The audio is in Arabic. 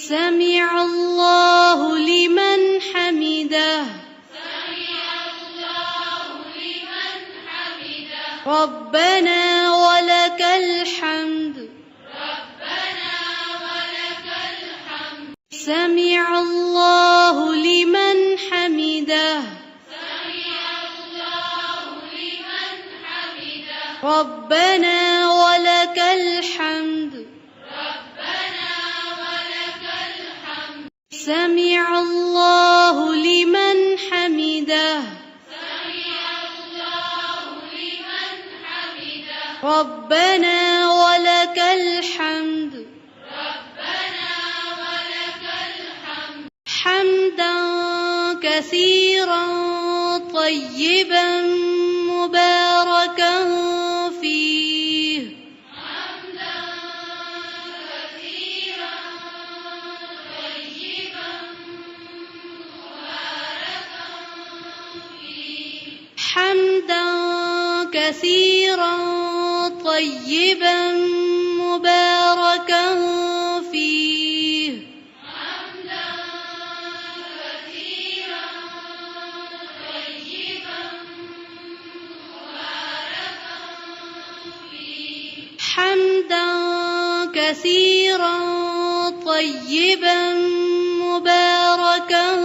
سمع الله لمن حمده ربنا ولك الحمد سمع الله لمن حمده ربنا ولك الحمد سمع الله لمن حمده ربنا ولك الحمد حمدا كثيرا طيبا مباركا فيه حمدا كثيرا طيبا مباركا فيه حمدا كثيرا طيبا مباركا